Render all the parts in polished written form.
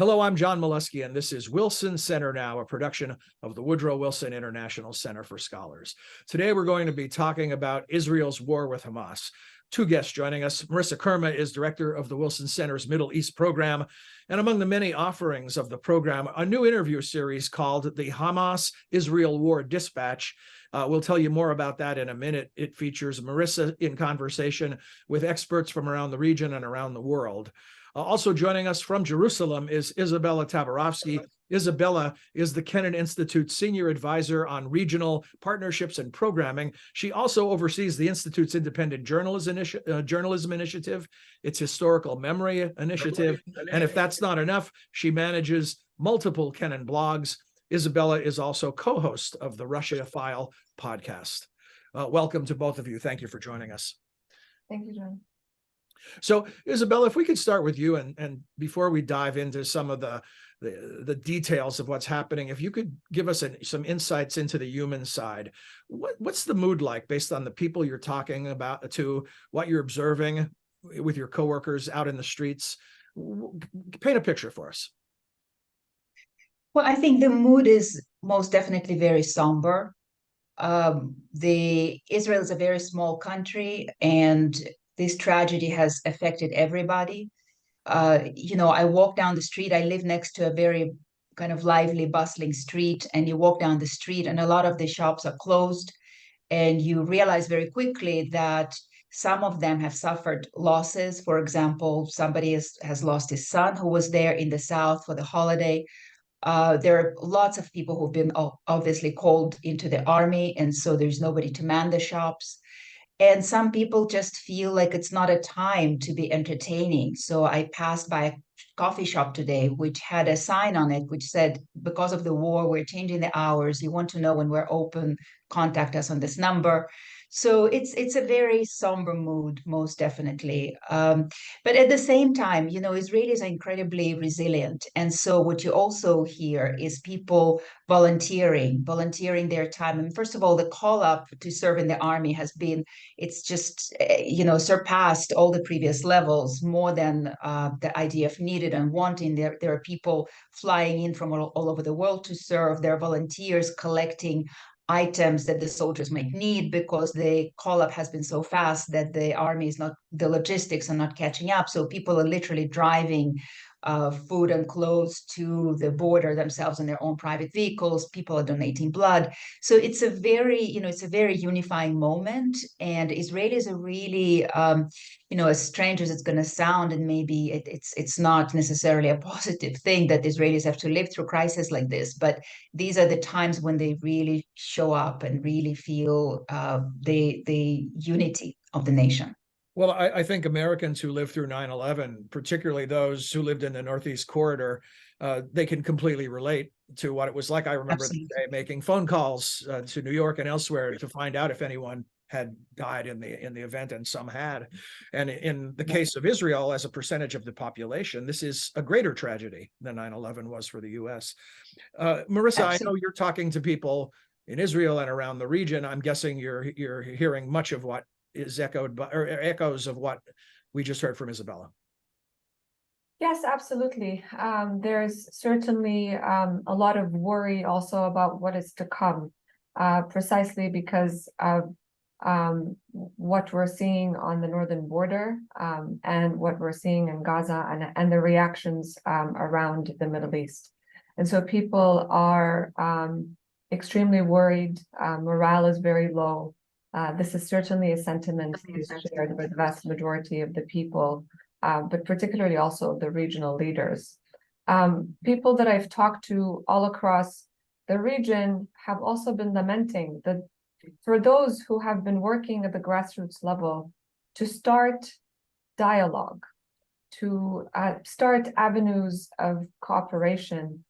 Hello, I'm John Molesky, and this is Wilson Center Now, a production of the Woodrow Wilson International Center for Scholars. Today, we're going to be talking about Israel's war with Hamas. Two guests joining us. Merissa Khurma is director of the Wilson Center's Middle East program, and among the many offerings of the program, a new interview series called the Hamas-Israel War Dispatch. We'll tell you more about that in a minute. It features Merissa in conversation with experts from around the region and around the world. Also joining us from Jerusalem is Izabella Tabarovsky. Izabella is the Kennan Institute Senior Advisor on Regional Partnerships and Programming. She also oversees the Institute's Independent Journalism Initiative, its Historical Memory Initiative, and if that's not enough, she manages multiple Kennan blogs. Izabella is also co-host of the Russia File podcast. Welcome to both of you. Thank you for joining us. Thank you, John. So, Izabella, if we could start with you, and before we dive into some of the details of what's happening, if you could give us some insights into the human side. What's the mood like based on the people you're talking about, to what you're observing with your coworkers out in the streets? Paint a picture for us. Well, I think the mood is most definitely very somber. Israel is a very small country, and this tragedy has affected everybody. I walk down the street. I live next to a very kind of lively, bustling street, and you walk down the street and a lot of the shops are closed, and you realize very quickly that some of them have suffered losses. For example, somebody has lost his son who was there in the south for the holiday. There are lots of people who've been obviously called into the army, and so there's nobody to man the shops. And some people just feel like it's not a time to be entertaining. So I passed by a coffee shop today, which had a sign on it, which said, because of the war, we're changing the hours. You want to know when we're open, contact us on this number. So it's a very somber mood, most definitely. But at the same time, Israelis are incredibly resilient. And so what you also hear is people volunteering their time. And first of all, the call up to serve in the army it's just, surpassed all the previous levels, more than the IDF needed and wanting. There are people flying in from all over the world to serve. There are volunteers collecting items that the soldiers might need, because the call up has been so fast that the logistics are not catching up. So people are literally driving food and clothes to the border themselves in their own private vehicles. People are donating blood. So it's a very unifying moment. And Israelis are really, as strange as it's going to sound, and maybe it's not necessarily a positive thing that Israelis have to live through crisis like this, but these are the times when they really show up and really feel the unity of the nation. Well, I think Americans who lived through 9/11, particularly those who lived in the Northeast Corridor, they can completely relate to what it was like. I remember the day making phone calls to New York and elsewhere to find out if anyone had died in the event, and some had. And in the case of Israel, as a percentage of the population, this is a greater tragedy than 9/11 was for the U.S. Merissa, I know you're talking to people in Israel and around the region. I'm guessing you're hearing much of what is echoes of what we just heard from Izabella. Yes, absolutely. There's certainly a lot of worry also about what is to come, precisely because of what we're seeing on the northern border, and what we're seeing in Gaza, and the reactions around the Middle East. And so people are extremely worried. Morale is very low. This is certainly a sentiment that is shared by the vast majority of the people, but particularly also the regional leaders. People that I've talked to all across the region have also been lamenting that for those who have been working at the grassroots level to start dialogue, to start avenues of cooperation,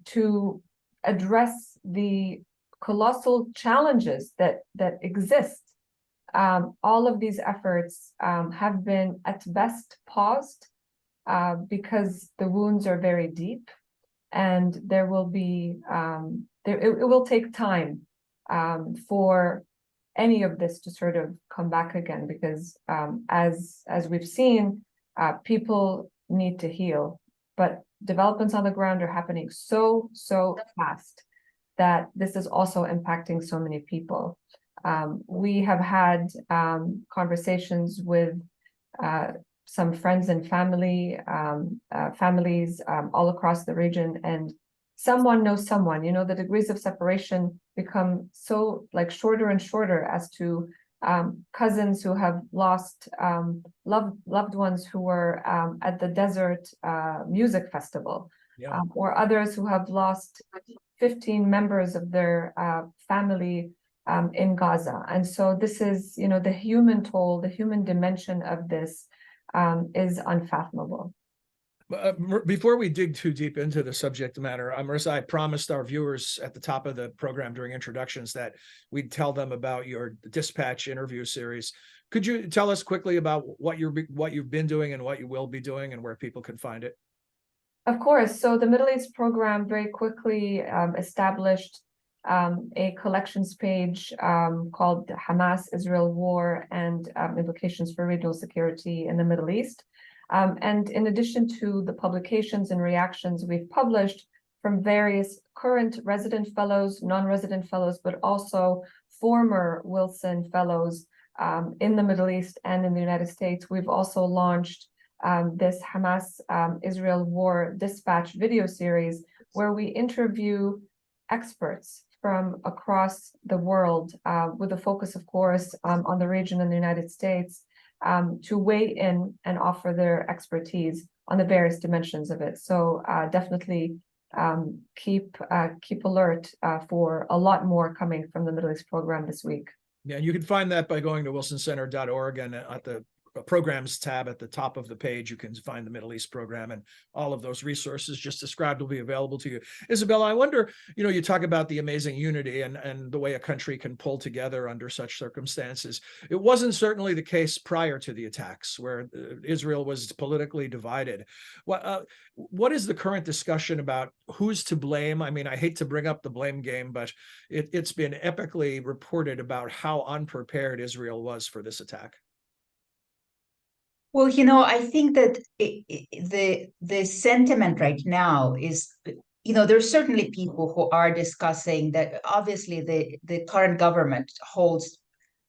to address the colossal challenges that exist. All of these efforts have been at best paused because the wounds are very deep, and there will be it will take time for any of this to sort of come back again, because as we've seen, people need to heal, but developments on the ground are happening so fast that this is also impacting so many people. We have had conversations with some friends and families all across the region, and someone knows someone. You know, the degrees of separation become so like shorter and shorter as to cousins who have lost loved ones who were at the desert music festival, Yeah. or others who have lost 15 members of their family in Gaza. And so this is, you know, the human toll, the human dimension of this is unfathomable. Before we dig too deep into the subject matter, Merissa, I promised our viewers at the top of the program during introductions that we'd tell them about your Dispatch interview series. Could you tell us quickly about what you've been doing and what you will be doing and where people can find it? Of course. So the Middle East program very quickly established a collections page called Hamas, Israel War, and Implications for Regional Security in the Middle East. And in addition to the publications and reactions we've published from various current resident fellows, non-resident fellows, but also former Wilson fellows in the Middle East and in the United States, we've also launched this Hamas Israel War Dispatch video series, where we interview experts from across the world, with a focus, of course, on the region in the United States, to weigh in and offer their expertise on the various dimensions of it. So definitely keep alert for a lot more coming from the Middle East program this week. Yeah, and you can find that by going to wilsoncenter.org, and at the programs tab at the top of the page, you can find the Middle East program, and all of those resources just described will be available to you. Izabella, I wonder, you know, you talk about the amazing unity and the way a country can pull together under such circumstances. It wasn't certainly the case prior to the attacks, where Israel was politically divided. What is the current discussion about who's to blame? I mean, I hate to bring up the blame game, but it's been epically reported about how unprepared Israel was for this attack. Well, you know, I think that the sentiment right now is, you know, there's certainly people who are discussing that obviously the current government holds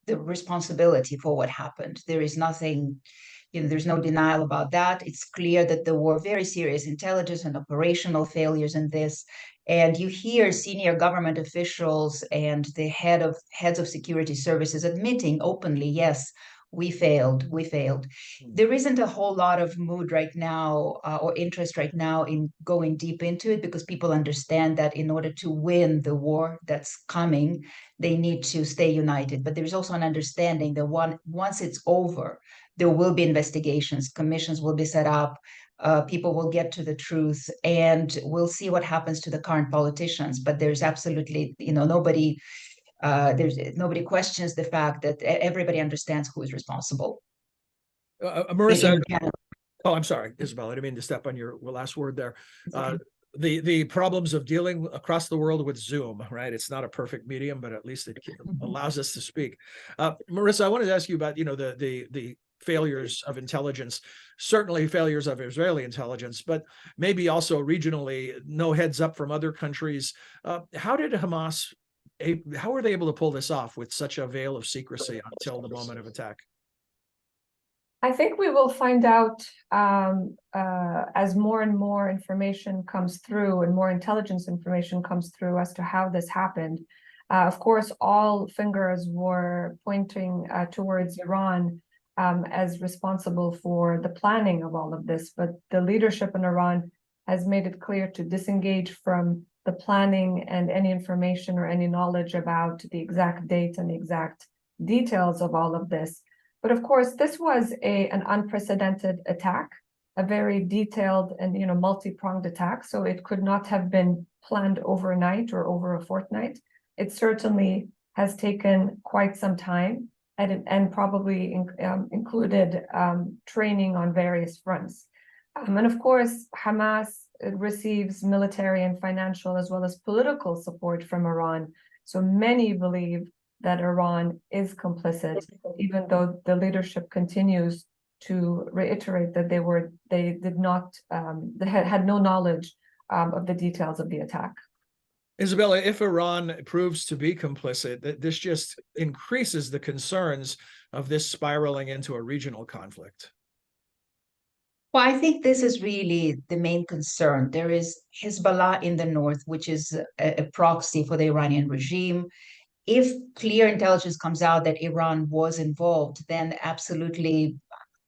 the responsibility for what happened. There is nothing, you know, there's no denial about that. It's clear that there were very serious intelligence and operational failures in this. And you hear senior government officials and the heads of security services admitting openly, yes, we failed. There isn't a whole lot of mood right now or interest right now in going deep into it, because people understand that in order to win the war that's coming, they need to stay united. But there's also an understanding that once it's over, there will be investigations, commissions will be set up, people will get to the truth, and we'll see what happens to the current politicians. But there's absolutely, you know, nobody questions the fact that everybody understands who is responsible. Merissa, oh, I'm sorry, Izabella, I didn't mean to step on your last word there. Okay. The problems of dealing across the world with Zoom, right? It's not a perfect medium, but at least it allows us to speak. Merissa, I wanted to ask you about, you know, the failures of intelligence, certainly failures of Israeli intelligence, but maybe also regionally, no heads up from other countries. How did Hamas, how were they able to pull this off with such a veil of secrecy until the moment of attack? I think we will find out as more and more information comes through and more intelligence information comes through as to how this happened. Of course, all fingers were pointing towards Iran as responsible for the planning of all of this, but the leadership in Iran has made it clear to disengage from the planning and any information or any knowledge about the exact date and the exact details of all of this. But of course, this was an unprecedented attack, a very detailed and, you know, multi-pronged attack. So it could not have been planned overnight or over a fortnight. It certainly has taken quite some time and probably included training on various fronts. And of course, Hamas receives military and financial as well as political support from Iran. So many believe that Iran is complicit, even though the leadership continues to reiterate that they had no knowledge of the details of the attack. Izabella, if Iran proves to be complicit, this just increases the concerns of this spiraling into a regional conflict. Well, I think this is really the main concern. There is Hezbollah in the north, which is a proxy for the Iranian regime. If clear intelligence comes out that Iran was involved, then absolutely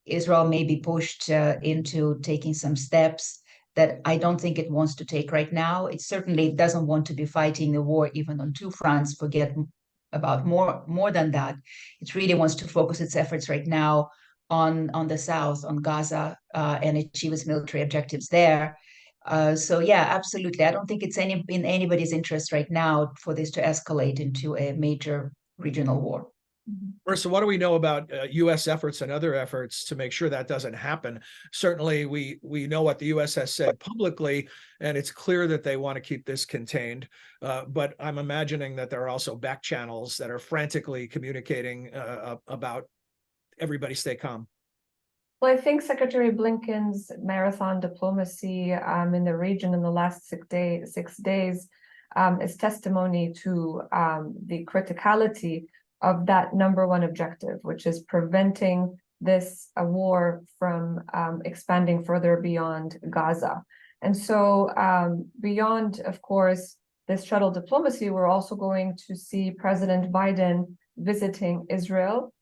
Israel may be pushed into taking some steps that I don't think it wants to take right now. It certainly doesn't want to be fighting the war even on two fronts, forget about more than that. It really wants to focus its efforts right now on the south, on Gaza, and achieve its military objectives there. So yeah, absolutely. I don't think it's in anybody's interest right now for this to escalate into a major regional war. Merissa, what do we know about U.S. efforts and other efforts to make sure that doesn't happen? Certainly, we know what the U.S. has said publicly, and it's clear that they want to keep this contained. But I'm imagining that there are also back channels that are frantically communicating about everybody stay calm. Well, I think Secretary Blinken's marathon diplomacy in the region in the last 6 days is testimony to the criticality of that number one objective, which is preventing this war from expanding further beyond Gaza. And so beyond, of course, this shuttle diplomacy, we're also going to see President Biden visiting Israel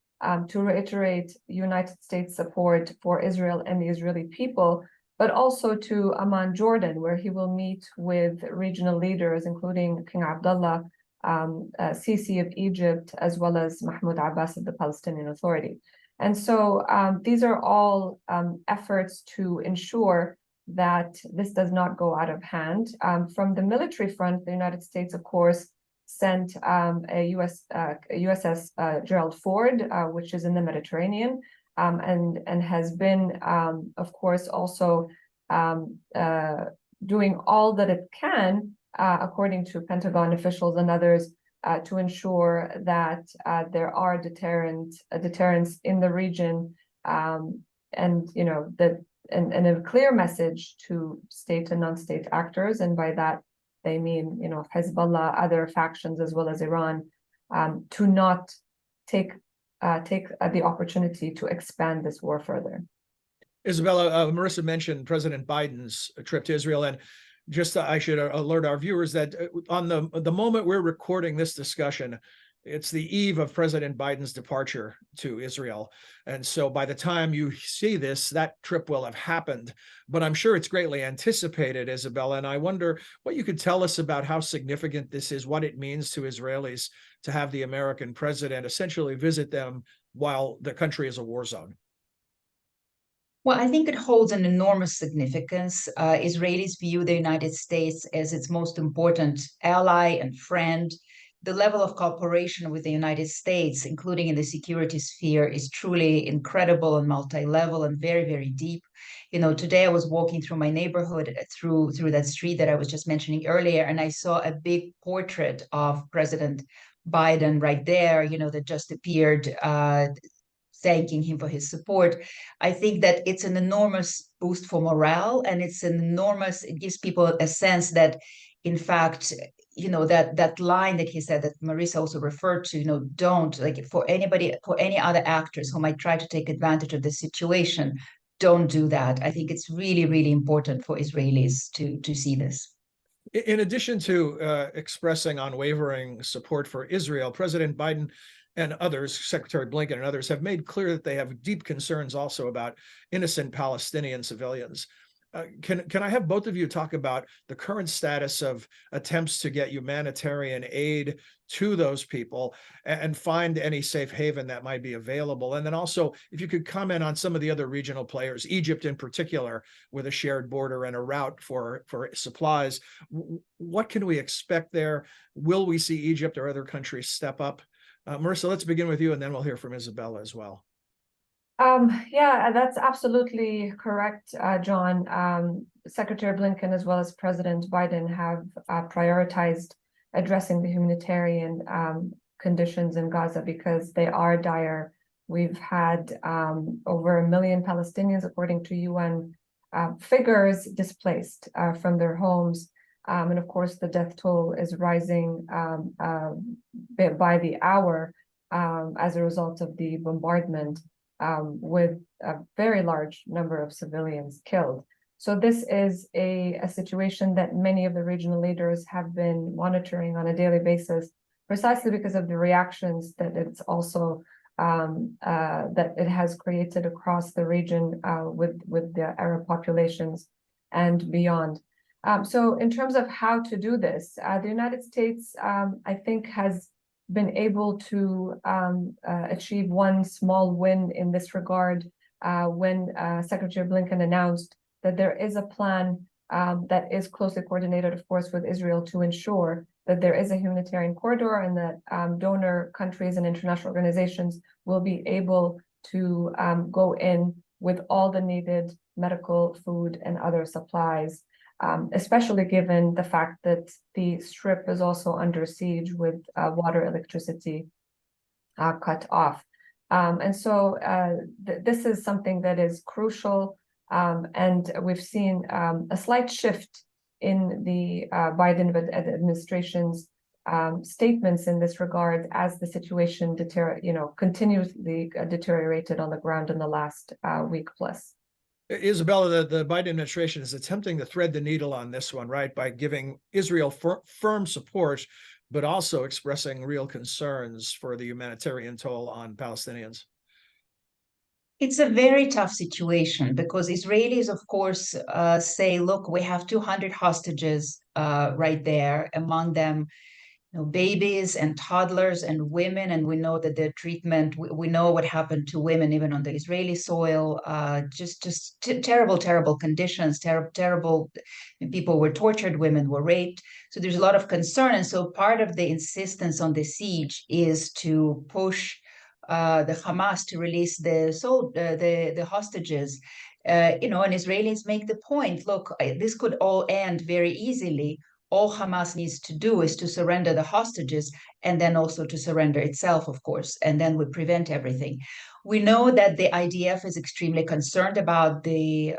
to reiterate United States support for Israel and the Israeli people, but also to Amman, Jordan, where he will meet with regional leaders, including King Abdullah, Sisi of Egypt, as well as Mahmoud Abbas of the Palestinian Authority. And so these are all efforts to ensure that this does not go out of hand. From the military front, the United States, of course, sent a USS Gerald Ford, which is in the Mediterranean, and has been, of course, also doing all that it can, according to Pentagon officials and others, to ensure that there are deterrents in the region, and and a clear message to state and non-state actors, and by that they mean Hezbollah, other factions as well as Iran, to not take the opportunity to expand this war further. Izabella, Merissa mentioned President Biden's trip to Israel, and just I should alert our viewers that on the moment we're recording this discussion, it's the eve of President Biden's departure to Israel. And so by the time you see this, that trip will have happened. But I'm sure it's greatly anticipated, Izabella. And I wonder what you could tell us about how significant this is, what it means to Israelis to have the American president essentially visit them while the country is a war zone. Well, I think it holds an enormous significance. Israelis view the United States as its most important ally and friend. The level of cooperation with the United States, including in the security sphere, is truly incredible and multi-level and very, very deep. Today I was walking through my neighborhood, through that street that I was just mentioning earlier, and I saw a big portrait of President Biden right there, that just appeared, thanking him for his support. I think that it's an enormous boost for morale, and it gives people a sense that, in fact, that line that he said, that Merissa also referred to, don't, like, for any other actors who might try to take advantage of the situation, don't do that. I think it's really, really important for Israelis to see this. In addition to expressing unwavering support for Israel, President Biden and others, Secretary Blinken and others, have made clear that they have deep concerns also about innocent Palestinian civilians. Can I have both of you talk about the current status of attempts to get humanitarian aid to those people and find any safe haven that might be available? And then also, if you could comment on some of the other regional players, Egypt in particular, with a shared border and a route for supplies. What can we expect there? Will we see Egypt or other countries step up? Merissa, let's begin with you, and then we'll hear from Izabella as well. Yeah, that's absolutely correct, John. Secretary Blinken as well as President Biden have prioritized addressing the humanitarian conditions in Gaza because they are dire We've had over 1 million Palestinians, according to UN figures, displaced from their homes. And of course, the death toll is rising by the hour as a result of the bombardment, with a very large number of civilians killed. So this is a situation that many of the regional leaders have been monitoring on a daily basis, precisely because of the reactions that it's also that it has created across the region with the Arab populations and beyond. So in terms of how to do this, the United States, I think, has been able to achieve one small win in this regard when Secretary Blinken announced that there is a plan that is closely coordinated, of course, with Israel to ensure that there is a humanitarian corridor and that donor countries and international organizations will be able to go in with all the needed medical, food, and other supplies, especially given the fact that the Strip is also under siege with water, electricity cut off. And so this is something that is crucial, and we've seen a slight shift in the Biden administration's statements in this regard as the situation continuously deteriorated on the ground in the last week plus. Izabella, the Biden administration is attempting to thread the needle on this one, right, by giving Israel firm support, but also expressing real concerns for the humanitarian toll on Palestinians. It's a very tough situation because Israelis, of course, say, look, we have 200 hostages right there, among them babies and toddlers and women, and we know that their treatment, we know what happened to women even on the Israeli soil, just terrible conditions, terrible, people were tortured, women were raped. So there's a lot of concern, and so part of the insistence on the siege is to push the Hamas to release the hostages. And Israelis make the point, look, this could all end very easily. All Hamas needs to do is to surrender the hostages, and then also to surrender itself, of course, and then we prevent everything. We know that the IDF is extremely concerned about the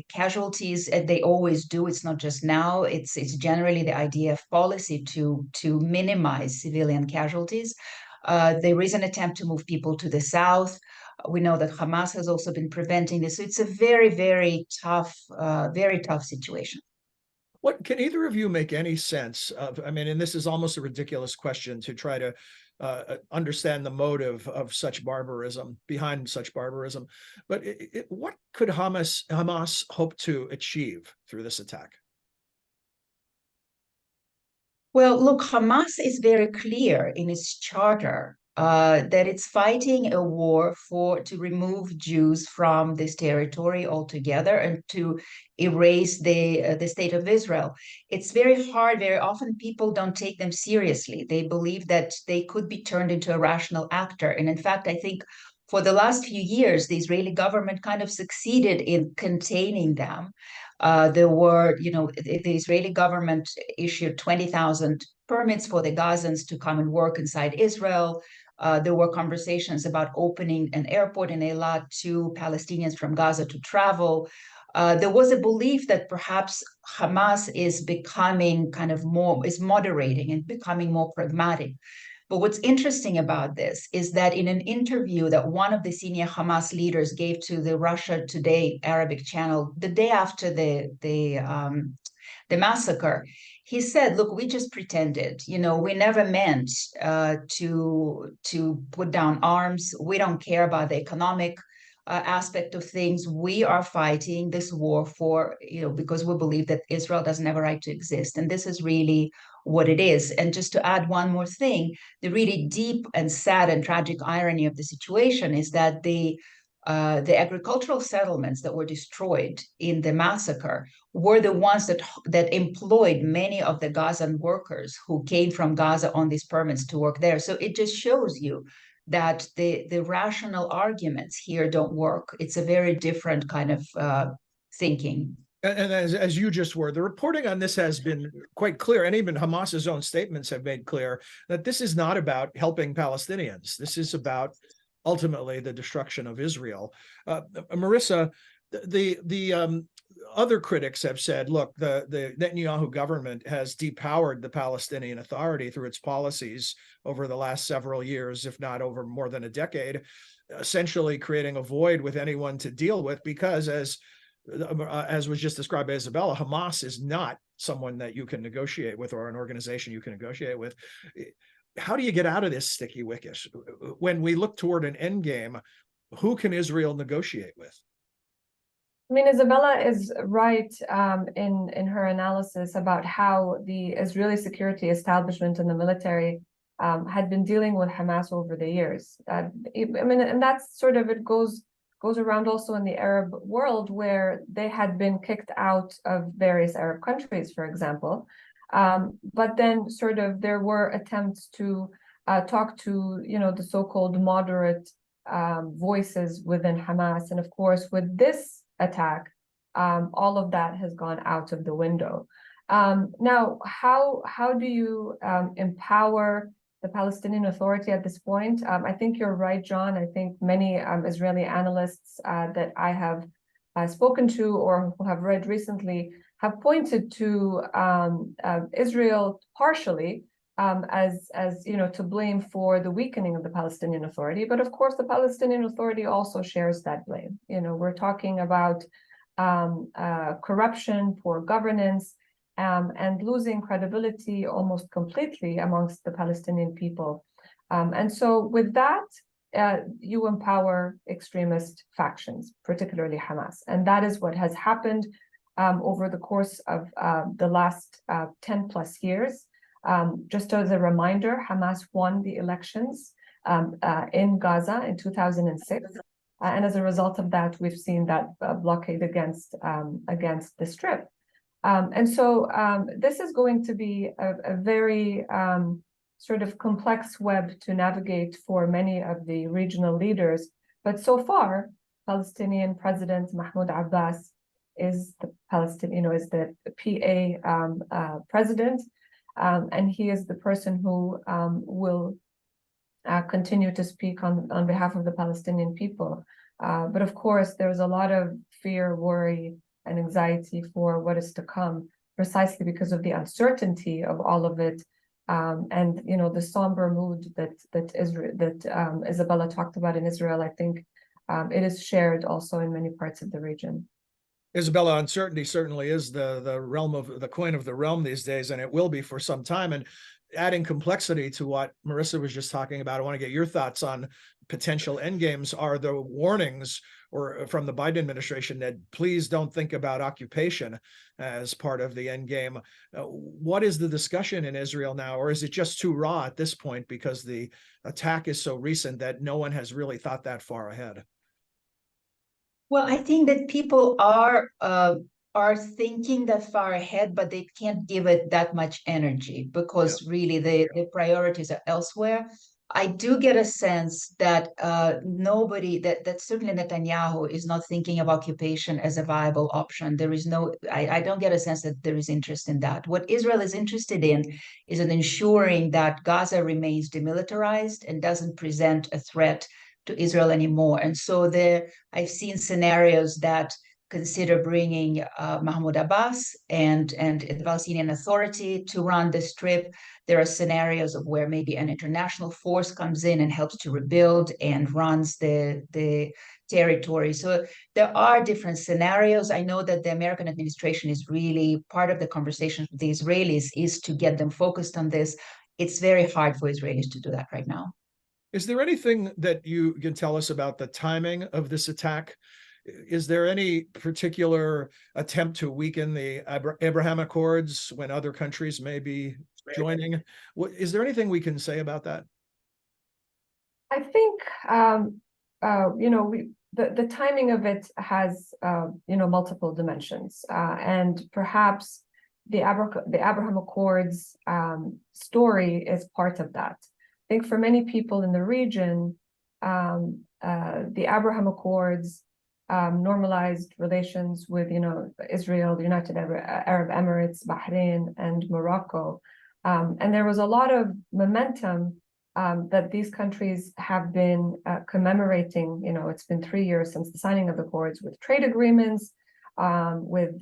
casualties, and they always do. It's not just now. It's generally the IDF policy to minimize civilian casualties. There is an attempt to move people to the south. We know that Hamas has also been preventing this. So it's a very, very tough situation. What can either of you make any sense of? I mean, and this is almost a ridiculous question to try to understand the motive of such barbarism, behind such barbarism. But what could Hamas hope to achieve through this attack? Well, look, Hamas is very clear in its charter that it's fighting a war to remove Jews from this territory altogether and to erase the state of Israel. It's very hard. Very often people don't take them seriously. They believe that they could be turned into a rational actor. And in fact, I think for the last few years, the Israeli government kind of succeeded in containing them. The Israeli government issued 20,000 permits for the Gazans to come and work inside Israel. There were conversations about opening an airport in Eilat to Palestinians from Gaza to travel. There was a belief that perhaps Hamas is becoming is moderating and becoming more pragmatic. But what's interesting about this is that in an interview that one of the senior Hamas leaders gave to the Russia Today Arabic channel the day after the massacre, he said, "Look, we just pretended. We never meant to put down arms. We don't care about the economic aspect of things. We are fighting this war because we believe that Israel doesn't have a right to exist, and this is really what it is." And just to add one more thing, the really deep and sad and tragic irony of the situation is that the agricultural settlements that were destroyed in the massacre were the ones that employed many of the Gazan workers who came from Gaza on these permits to work there. So it just shows you that the rational arguments here don't work. It's a very different kind of thinking. And as you just were, the reporting on this has been quite clear, and even Hamas's own statements have made clear that this is not about helping Palestinians. This is about ultimately the destruction of Israel. Merissa, the other critics have said, look, the Netanyahu government has depowered the Palestinian Authority through its policies over the last several years, if not over more than a decade, essentially creating a void with anyone to deal with, because as was just described by Izabella, Hamas is not someone that you can negotiate with, or an organization you can negotiate with. How do you get out of this sticky wicket? When we look toward an end game, who can Israel negotiate with? I mean, Izabella is right in her analysis about how the Israeli security establishment and the military had been dealing with Hamas over the years. I mean, and that's sort of, it goes around also in the Arab world, where they had been kicked out of various Arab countries, for example. But then sort of there were attempts to talk to, the so-called moderate voices within Hamas. And of course, with this attack, all of that has gone out of the window. Now, how do you empower the Palestinian Authority at this point? I think you're right, John. I think many Israeli analysts that I have spoken to or who have read recently have pointed to Israel partially as to blame for the weakening of the Palestinian Authority. But of course, the Palestinian Authority also shares that blame. We're talking about corruption, poor governance, and losing credibility almost completely amongst the Palestinian people. And so with that, you empower extremist factions, particularly Hamas. And that is what has happened over the course of the last 10 plus years. Just as a reminder, Hamas won the elections in Gaza in 2006. And as a result of that, we've seen that blockade against the Strip. And so this is going to be a very sort of complex web to navigate for many of the regional leaders. But so far, Palestinian President Mahmoud Abbas is the PA president, and he is the person who will continue to speak on behalf of the Palestinian people. But of course, there's a lot of fear, worry, and anxiety for what is to come, precisely because of the uncertainty of all of it, and the somber mood that Izabella talked about in Israel. I think it is shared also in many parts of the region. Izabella, uncertainty certainly is the coin of the realm these days, and it will be for some time. And adding complexity to what Merissa was just talking about, I want to get your thoughts on potential endgames. Are the warnings from the Biden administration that please don't think about occupation as part of the endgame? What is the discussion in Israel now, or is it just too raw at this point because the attack is so recent that no one has really thought that far ahead? Well, I think that people are thinking that far ahead, but they can't give it that much energy because really the priorities are elsewhere. I do get a sense that that certainly Netanyahu is not thinking of occupation as a viable option. There is I don't get a sense that there is interest in that. What Israel is interested in is in ensuring that Gaza remains demilitarized and doesn't present a threat to Israel anymore. And so I've seen scenarios that consider bringing Mahmoud Abbas and the Palestinian Authority to run the Strip. There are scenarios of where maybe an international force comes in and helps to rebuild and runs the territory. So there are different scenarios. I know that the American administration is really part of the conversations with the Israelis is to get them focused on this. It's very hard for Israelis to do that right now. Is there anything that you can tell us about the timing of this attack? Is there any particular attempt to weaken the Abraham Accords when other countries may be joining? Is there anything we can say about that? I think, the timing of it has, multiple dimensions. And perhaps the Abraham Accords story is part of that. I think for many people in the region, the Abraham Accords normalized relations with, Israel, the United Arab Emirates, Bahrain, and Morocco. And there was a lot of momentum that these countries have been commemorating. It's been 3 years since the signing of the accords, with trade agreements, with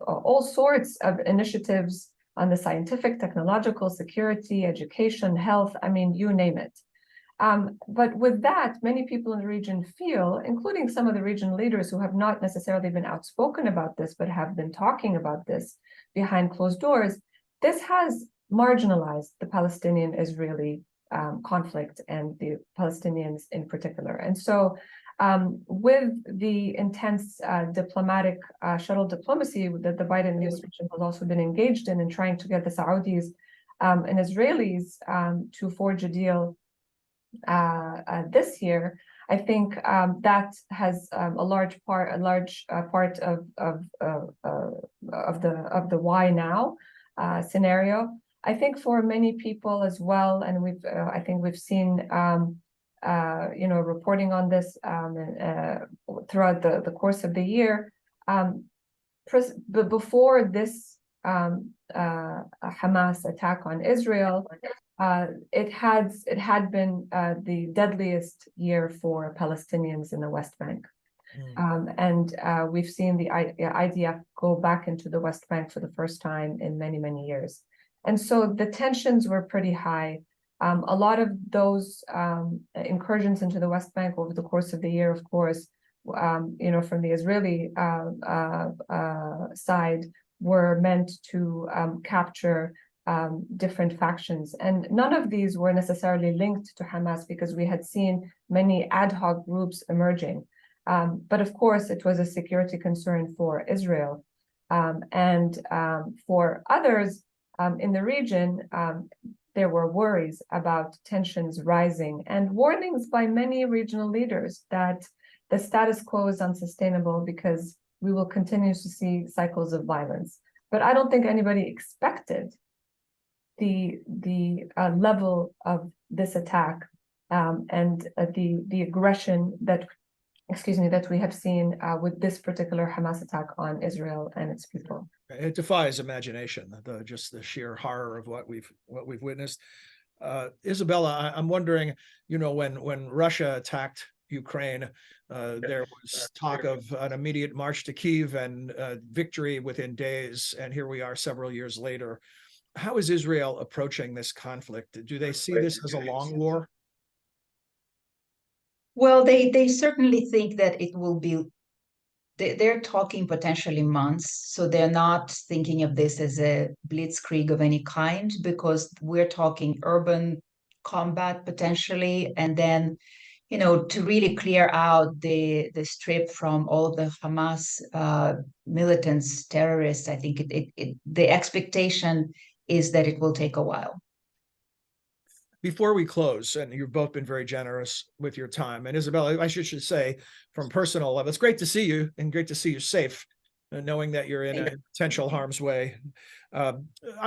all sorts of initiatives on the scientific, technological, security, education, health, I mean, you name it. But with that, many people in the region feel, including some of the region leaders who have not necessarily been outspoken about this, but have been talking about this behind closed doors, this has marginalized the Palestinian-Israeli conflict and the Palestinians in particular. And so with the intense diplomatic shuttle diplomacy that the Biden administration has also been engaged in trying to get the Saudis and Israelis to forge a deal this year, I think that has a large part of the why now scenario. I think for many people as well, and I think we've seen reporting on this throughout the course of the year. But before this Hamas attack on Israel, it had been the deadliest year for Palestinians in the West Bank. And we've seen the IDF go back into the West Bank for the first time in many, many years. And so the tensions were pretty high. A lot of those incursions into the West Bank over the course of the year, of course, from the Israeli side, were meant to capture different factions. And none of these were necessarily linked to Hamas, because we had seen many ad hoc groups emerging. But of course, it was a security concern for Israel. And for others in the region, there were worries about tensions rising and warnings by many regional leaders that the status quo is unsustainable because we will continue to see cycles of violence. But I don't think anybody expected the level of this attack and the aggression that we have seen with this particular Hamas attack on Israel and its people. It defies imagination, just the sheer horror of what we've witnessed. Izabella, I'm wondering, when Russia attacked Ukraine, there was talk of an immediate march to Kyiv and victory within days, and here we are several years later. How is Israel approaching this conflict? Do they see this as a long war? Well, they certainly think that it will be. They're talking potentially months, so they're not thinking of this as a blitzkrieg of any kind, because we're talking urban combat potentially, and then, to really clear out the strip from all of the Hamas militants, terrorists. I think the expectation is that it will take a while. Before we close, and you've both been very generous with your time, and Izabella, I should say, from personal level, it's great to see you and great to see you safe, knowing that you're in a potential harm's way. I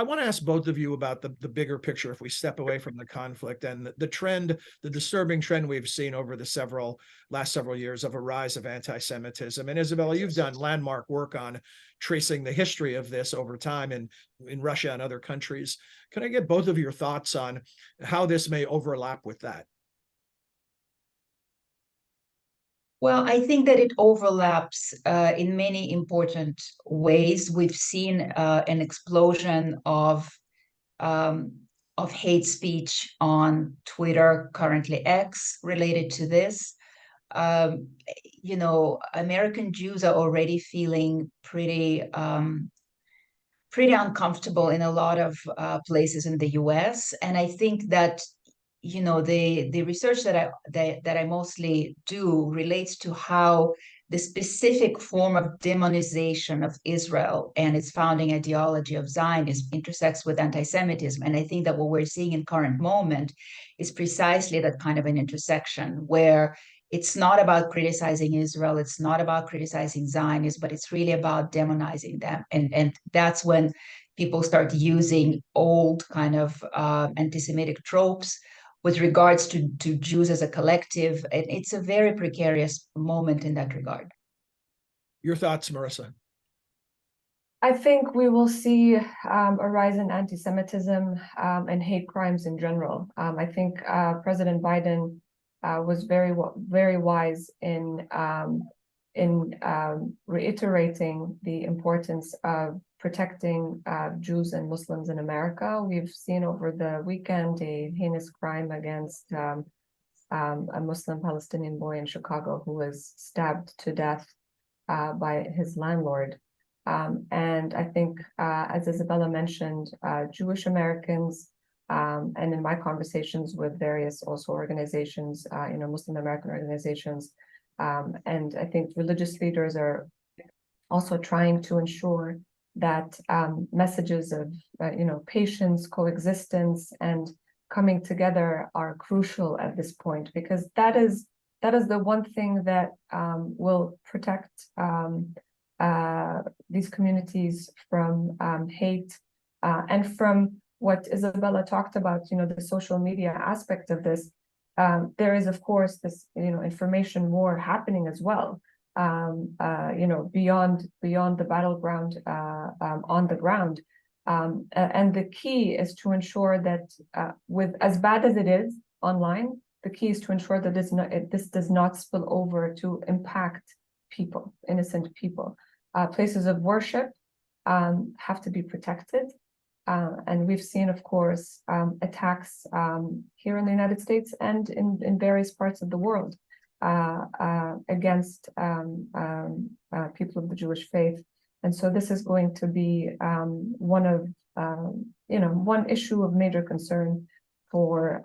want to ask both of you about the bigger picture if we step away from the conflict and the trend, the disturbing trend we've seen over the last several years of a rise of anti-Semitism. And Izabella, you've done landmark work on tracing the history of this over time in Russia and other countries. Can I get both of your thoughts on how this may overlap with that? Well, I think that it overlaps in many important ways. We've seen an explosion of hate speech on Twitter, currently X, related to this. American Jews are already feeling pretty uncomfortable in a lot of places in the U.S., and I think that the research that I mostly do relates to how the specific form of demonization of Israel and its founding ideology of Zionism intersects with anti-Semitism. And I think that what we're seeing in current moment is precisely that kind of an intersection, where it's not about criticizing Israel, it's not about criticizing Zionists, but it's really about demonizing them. And that's when people start using old kind of anti-Semitic tropes with regards to Jews as a collective. And it's a very precarious moment in that regard. Your thoughts, Merissa? I think we will see a rise in anti-Semitism and hate crimes in general. I think President Biden was very wise in reiterating the importance of protecting Jews and Muslims in America. We've seen over the weekend a heinous crime against a Muslim Palestinian boy in Chicago who was stabbed to death by his landlord. And I think, as Izabella mentioned, Jewish Americans, and in my conversations with various also organizations, Muslim American organizations, and I think religious leaders are also trying to ensure that messages of, patience, coexistence, and coming together are crucial at this point, because that is the one thing that will protect these communities from hate and from what Izabella talked about, the social media aspect of this. There is, of course, this, information war happening as well, beyond the battleground, on the ground. And the key is to ensure that with as bad as it is online, the key is to ensure that this does not spill over to impact people, innocent people. Places of worship have to be protected. And we've seen, of course, attacks here in the United States and in various parts of the world against people of the Jewish faith. And so this is going to be one issue of major concern for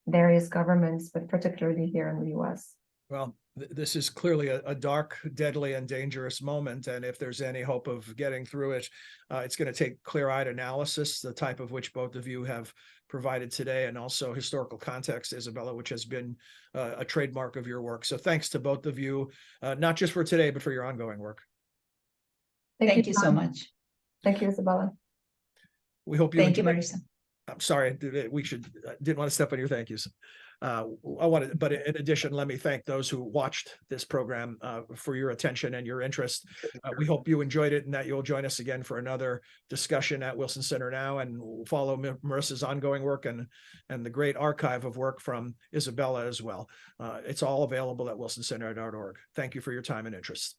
various governments, but particularly here in the U.S. Well, this is clearly a dark, deadly, and dangerous moment. And if there's any hope of getting through it, it's going to take clear-eyed analysis, the type of which both of you have provided today, and also historical context, Izabella, which has been a trademark of your work. So thanks to both of you, not just for today, but for your ongoing work. Thank you so much. Thank you, Izabella. We hope you Thank you, enjoyed. Merissa. I'm sorry, didn't want to step on your thank yous. But in addition, let me thank those who watched this program for your attention and your interest. We hope you enjoyed it and that you'll join us again for another discussion at Wilson Center Now, and we'll follow Merissa's ongoing work and the great archive of work from Izabella as well. It's all available at wilsoncenter.org. Thank you for your time and interest.